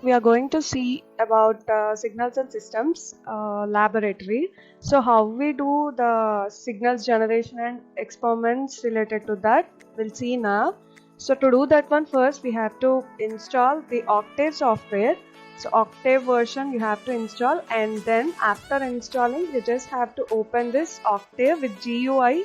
we are going to see about signals and systems laboratory. So how we do the signals generation and experiments related to that, we'll see now. So to do that one, first we have to install the Octave software. So Octave version you have to install, and then after installing you just have to open this Octave with GUI,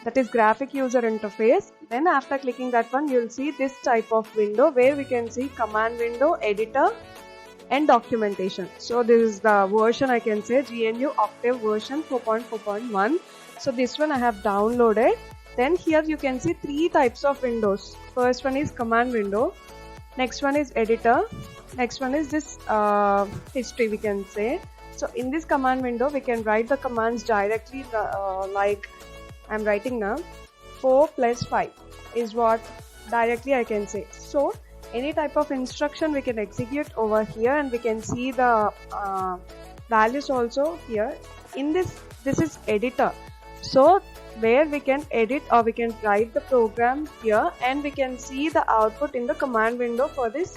that is graphic user interface. Then after clicking that one, you'll see this type of window where we can see command window, editor and documentation. So this is the version, I can say GNU Octave version 4.4.1. so this one I have downloaded. Then here you can see three types of windows. First one is command window, next one is editor, next one is this history, we can say. So in this command window we can write the commands directly, like I'm writing now 4 plus 5 is what directly I can say. So any type of instruction we can execute over here, and we can see the values also here. In this is editor, so where we can edit or we can write the program here, and we can see the output in the command window for this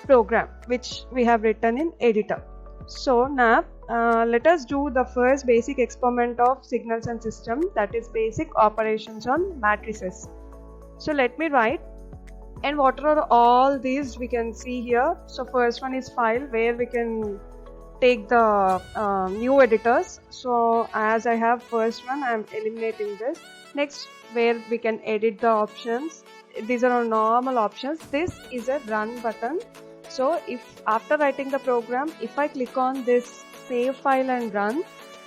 program which we have written in editor. So now let us do the first basic experiment of signals and systems, that is basic operations on matrices. So let me write, and what are all these we can see here. So first one is file, where we can take the new editors. So as I have first one, I am eliminating this. Next, where we can edit the options, these are all normal options. This is a run button. So if after writing the program, if I click on this save file and run,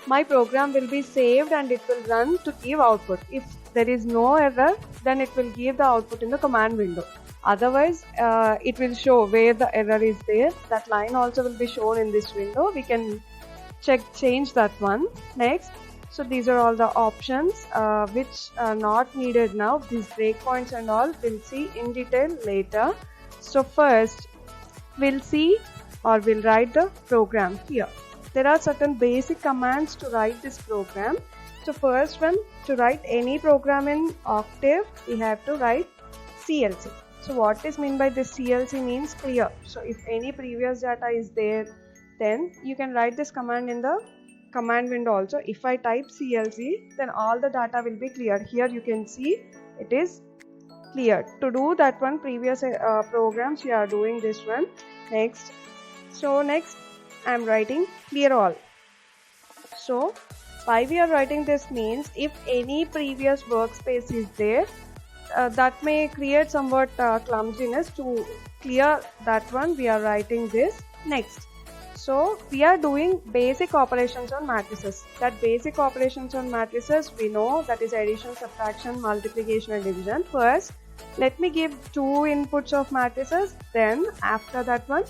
my program will be saved and it will run to give output. If there is no error, then it will give the output in the command window. Otherwise it will show where the error is there. That line also will be shown in this window. We can change that one. Next, so these are all the options which are not needed now. These breakpoints and all we'll see in detail later. So first we'll see, or we'll write the program here. There are certain basic commands to write this program. So first one, to write any program in Octave, we have to write CLC. So what is meant by this CLC means clear. So if any previous data is there, then you can write this command in the command window also. If I type CLC, then all the data will be cleared. Here you can see it is cleared. To do that one, previous programs we are doing this one. Next, so next I am writing clear all. So why we are writing this means, if any previous workspace is there, that may create somewhat clumsiness. To clear that one, we are writing this. Next, so we are doing basic operations on matrices. That basic operations on matrices we know, that is addition, subtraction, multiplication and division. First, let me give two inputs of matrices, then after that one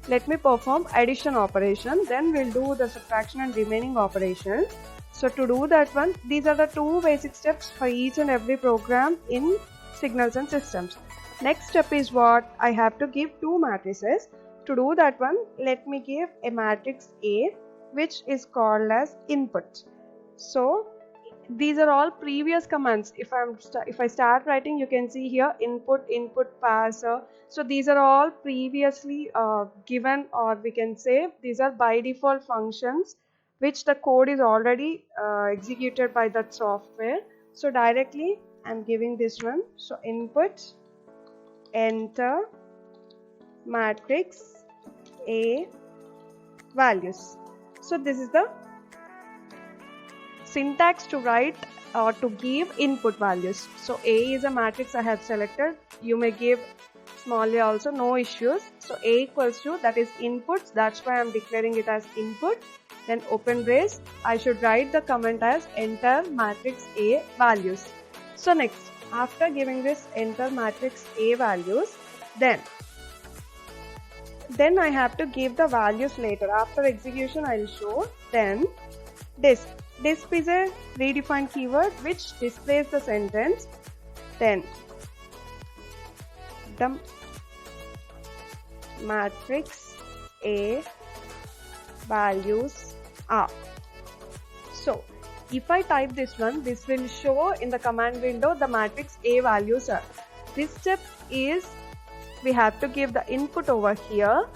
let me perform addition operation, then we'll do the subtraction and remaining operations. So to do that one, these are the two basic steps for each and every program in signals and systems. Next step is what, I have to give two matrices. To do that one, let me give a matrix A which is called as input. So these are all previous commands. If I start writing, you can see here input, input parser. So these are all previously given, or we can say these are by default functions which the code is already executed by that software. So directly I'm giving this one. So input, enter matrix A values. So this is the syntax to write or to give input values. So A is a matrix I have selected. You may give small a also, no issues. So A equals to, that is inputs, that's why I am declaring it as input. Then open brace, I should write the comment as enter matrix A values. So next, after giving this enter matrix A values, then I have to give the values later. After execution I will show. Then disk. Disk is a redefined keyword which displays the sentence. Then the matrix A values are. So if I type this one, this will show in the command window the matrix A values are. This step is we have to give the input over here.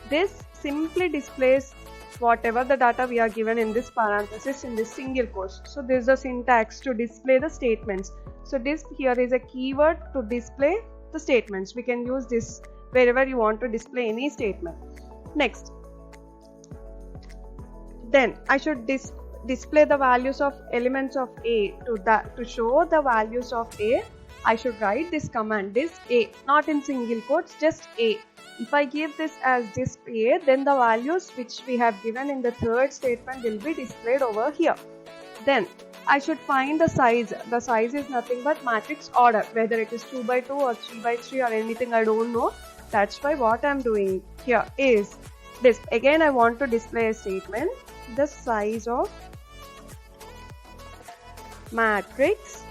This simply displays whatever the data we are given in this parenthesis in this single quote. So this is the syntax to display the statements. So this here is a keyword to display the statements. We can use this wherever you want to display any statement. Next, then I should display the values of elements of A. To show the values of A, I should write this command, this A, not in single quotes, just A. If I give this as this A, then the values which we have given in the third statement will be displayed over here. Then I should find the size. The size is nothing but matrix order, whether it is 2 by 2 or 3 by 3 or anything, I don't know. That's why what I'm doing here is this. Again, I want to display a statement. The size of matrix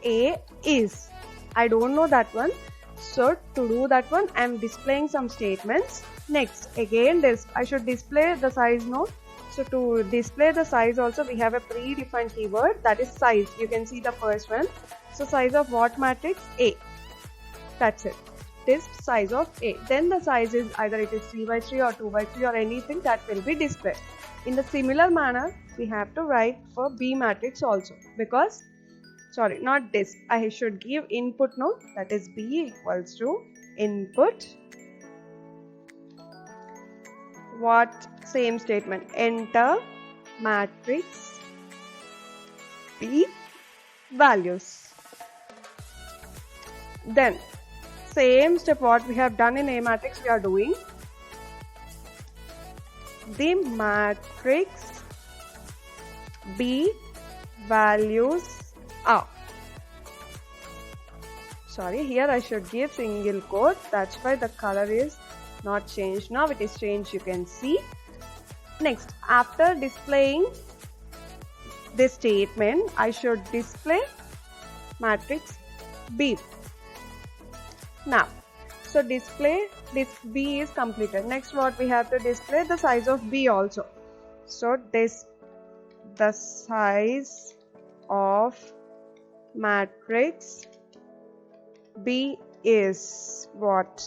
A is. I don't know that one. So to do that one, I am displaying some statements. Next, again this, I should display the size node. So to display the size also, we have a predefined keyword, that is size. You can see the first one. So size of what matrix? A. That's it. This size of A. Then the size is either it is 3 by 3 or 2 by 3 or anything that will be displayed. In the similar manner, we have to write for B matrix also, because not this. I should give input node, that is B equals to input. What same statement? Enter matrix B values. Then same step what we have done in A matrix we are doing. The matrix B values are. Here I should give single quote. That's why the color is not changed. Now it is changed, you can see. Next, after displaying this statement, I should display matrix B. Now, so display this B is completed. Next, what we have to display? The size of B also. So the size of matrix B is what?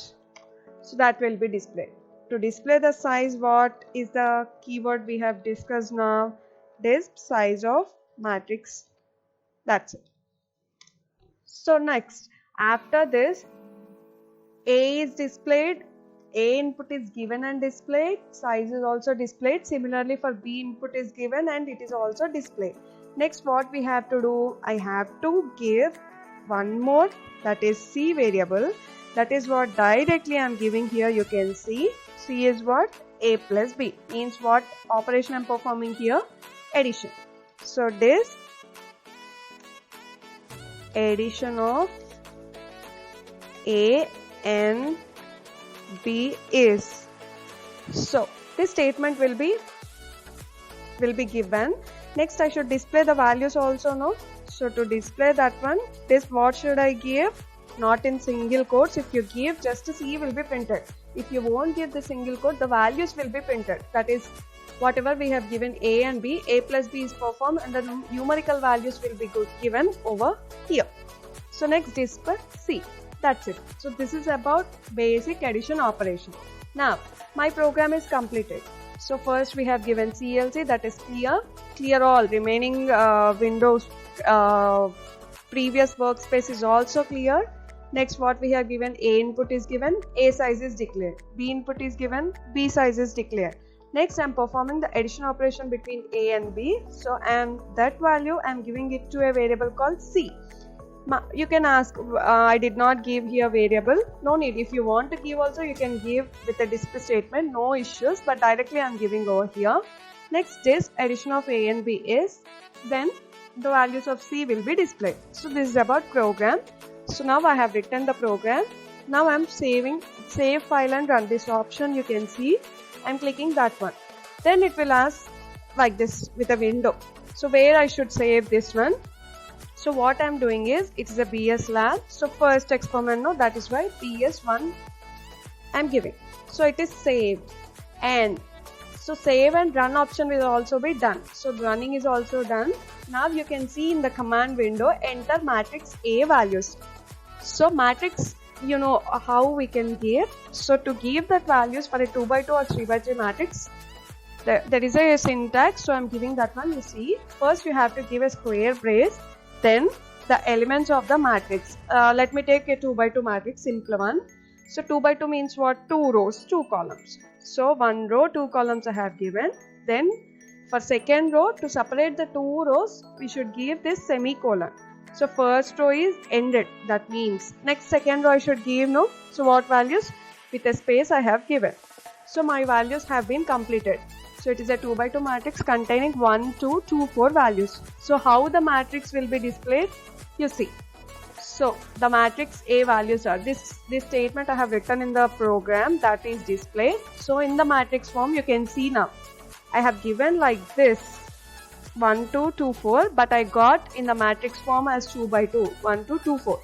So that will be displayed. To display the size, what is the keyword we have discussed now? This size of matrix. That's it. So next, after this, A is displayed, A input is given and displayed, size is also displayed. Similarly for B input is given and it is also displayed. Next, what we have to do? I have to give one more, that is C variable. That is what directly I am giving here. You can see C is what? A plus B. Means what operation I am performing here? Addition. So this addition of A and B is. So this statement will be given. Next, I should display the values also, no? So to display that one, this what should I give? Not in single quotes. If you give, just C will be printed. If you won't give the single quote, the values will be printed. That is, whatever we have given A and B, A plus B is performed and the numerical values will be given over here. So next, display C. That's it. So this is about basic addition operation. Now, my program is completed. So first we have given CLC, that is clear all remaining windows, previous workspace is also clear. Next, what we have given, A input is given, A size is declared. B input is given, B size is declared. Next, I am performing the addition operation between A and B. So that value I am giving it to a variable called C. You can ask, I did not give here variable. No need. If you want to give also, you can give with a display statement, no issues, but directly I am giving over here. Next, this addition of A and B is, then the values of C will be displayed. So this is about program. So now I have written the program. Now I am save file and run. This option you can see. I am clicking that one. Then it will ask like this with a window. So where I should save this one? So what I am doing is, it is a BS lab. So first experiment, no, that is why BS1 I am giving. So it is saved, and so save and run option will also be done. So running is also done. Now you can see in the command window, enter matrix A values. So matrix you know how we can give. So to give that values for a 2 by 2 or 3 by 3 matrix, there is a syntax, so I'm giving that one. You see, first you have to give a square brace, then the elements of the matrix. Let me take a 2 by 2 matrix, simple one. So 2 by 2 means what? 2 rows, 2 columns. So 1 row, 2 columns I have given. Then for second row, to separate the 2 rows, we should give this semicolon. So first row is ended, that means next second row I should give no. So what values? With a space I have given. So my values have been completed. So it is a 2 by 2 matrix containing 1, 2, 2, 4 values. So how the matrix will be displayed? You see. So the matrix A values are this statement I have written in the program, that is displayed. So in the matrix form you can see now I have given like this 1, 2, 2, 4, but I got in the matrix form as 2 by 2, 1, 2, 2, 4.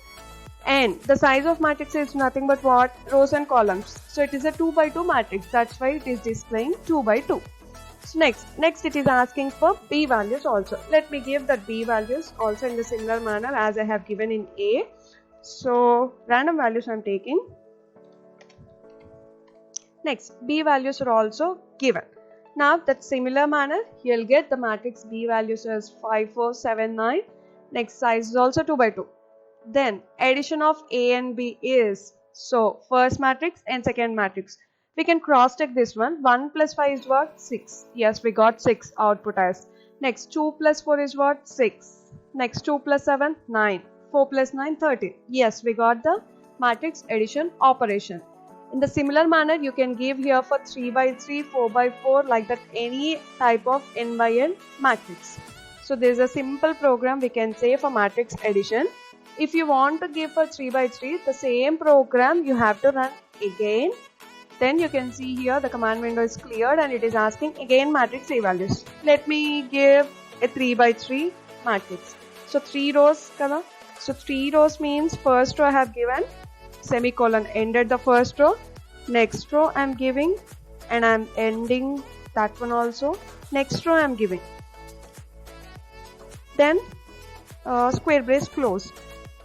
And the size of matrix is nothing but what? Rows and columns. So it is a 2 by 2 matrix. That's why it is displaying 2 by 2. So next it is asking for B values also. Let me give the B values also in the similar manner as I have given in A. So random values I am taking. Next, B values are also given. Now that similar manner, you'll get the matrix B values as 5, 4, 7, 9. Next, size is also 2 by 2. Then addition of A and B is, so first matrix and second matrix. We can cross check this one. 1 plus 5 is what? 6. Yes, we got 6 output as. Next, 2 plus 4 is what? 6. Next, 2 plus 7, 9. 4 plus 9, 13. Yes, we got the matrix addition operation. In the similar manner, you can give here for 3 by 3, 4 by 4, like that, any type of n by n matrix. So there is a simple program we can say for matrix addition. If you want to give for 3 by 3, the same program you have to run again. Then you can see here the command window is cleared and it is asking again matrix A values. Let me give a 3 by 3 matrix. So 3 rows kada. So 3 rows means first row I have given semicolon, ended the first row. Next row I am giving and I am ending that one also. Next row I am giving. Then square brace closed.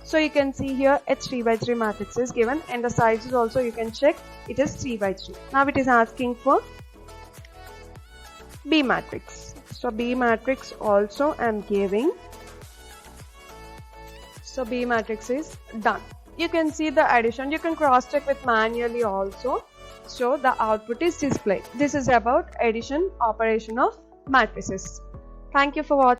So you can see here a 3 by 3 matrix is given and the size is also, you can check, it is 3 by 3. Now it is asking for B matrix. So B matrix also I am giving. So B matrix is done. You can see the addition. You can cross check with manually also. So the output is displayed. This is about addition operation of matrices. Thank you for watching.